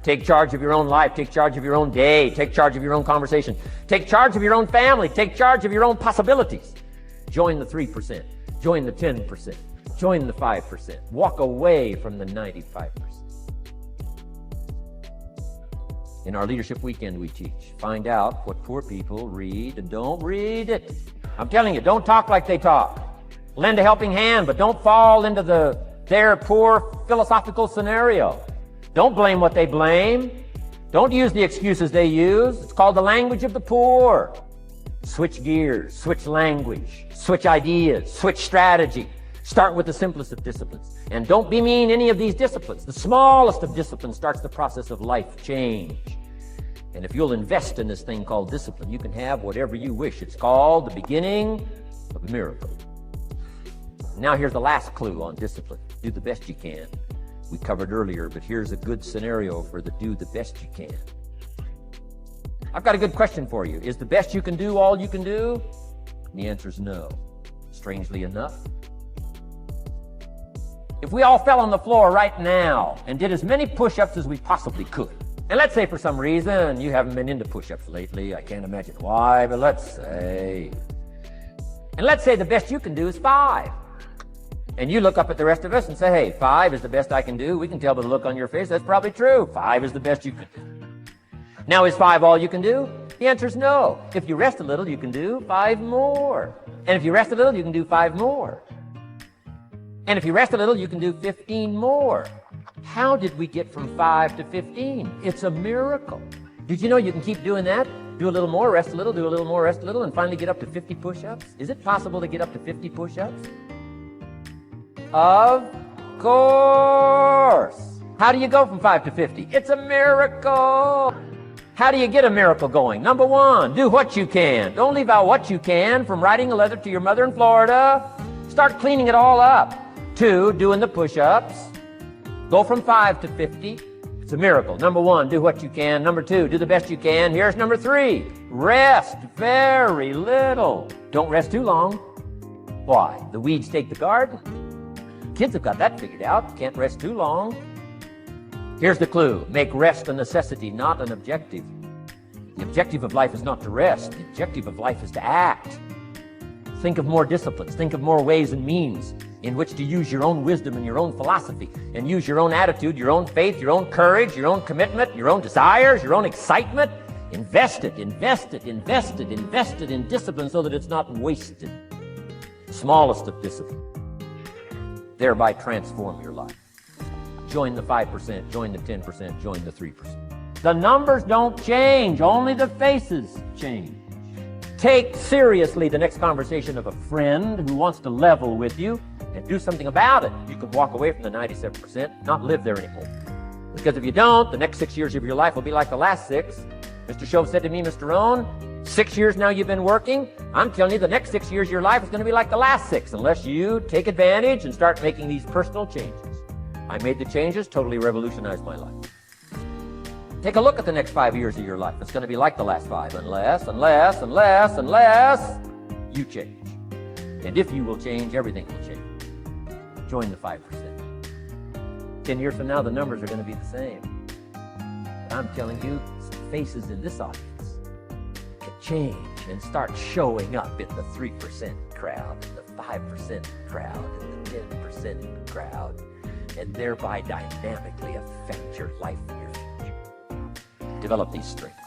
Take charge of your own life. Take charge of your own day. Take charge of your own conversation. Take charge of your own family. Take charge of your own possibilities. Join the 3%. Join the 10%. Join the 5%. Walk away from the 95%. In our Leadership Weekend, we teach. Find out what poor people read and don't read it. I'm telling you, don't talk like they talk. Lend a helping hand, but don't fall into their poor philosophical scenario. Don't blame what they blame. Don't use the excuses they use. It's called the language of the poor. Switch gears, switch language, switch ideas, switch strategy. Start with the simplest of disciplines. And don't bemean any of these disciplines. The smallest of disciplines starts the process of life change. And if you'll invest in this thing called discipline, you can have whatever you wish. It's called the beginning of a miracle. Now here's the last clue on discipline. Do the best you can. We covered earlier, but here's a good scenario for the do the best you can. I've got a good question for you. Is the best you can do all you can do? And the answer is no. Strangely enough, if we all fell on the floor right now and did as many push-ups as we possibly could, and let's say for some reason you haven't been into push-ups lately, I can't imagine why, but let's say the best you can do is 5. And you look up at the rest of us and say, hey, 5 is the best I can do. We can tell by the look on your face that's probably true. 5 is the best you can do. Now, is 5 all you can do? The answer is no. If you rest a little, you can do 5 more. And if you rest a little, you can do 5 more. And if you rest a little, you can do 15 more. How did we get from 5 to 15? It's a miracle. Did you know you can keep doing that? Do a little more, rest a little, do a little more, rest a little, and finally get up to 50 push-ups? Is it possible to get up to 50 push-ups? Of course. How do you go from 5 to 50? It's a miracle. How do you get a miracle going? Number 1, do what you can. Don't leave out what you can, from writing a letter to your mother in Florida. Start cleaning it all up. 2, doing the push-ups. Go from 5 to 50. It's a miracle. Number 1, do what you can. Number 2, do the best you can. Here's number 3, rest very little. Don't rest too long. Why? The weeds take the garden. Kids have got that figured out. Can't rest too long. Here's the clue. Make rest a necessity, not an objective. The objective of life is not to rest. The objective of life is to act. Think of more disciplines. Think of more ways and means in which to use your own wisdom and your own philosophy, and use your own attitude, your own faith, your own courage, your own commitment, your own desires, your own excitement. Invest it in discipline so that it's not wasted. Smallest of discipline. Thereby transform your life. Join the 5%, join the 10%, join the 3%. The numbers don't change, only the faces change. Take seriously the next conversation of a friend who wants to level with you and do something about it. You can walk away from the 97%, not live there anymore. Because if you don't, the next 6 years of your life will be like the last 6. Mr. Shove said to me, Mr. Rohn, 6 years now you've been working. I'm telling you, the next 6 years of your life is going to be like the last 6 unless you take advantage and start making these personal changes. I made the changes, totally revolutionized my life. Take a look at the next 5 years of your life. It's going to be like the last 5 unless you change. And if you will change, everything will change. Join the 5%. 10 years from now, the numbers are going to be the same. But I'm telling you, faces in this audience can change and start showing up in the 3% crowd, the 5% crowd, and the 10% crowd, and thereby dynamically affect your life and your future. Develop these strengths.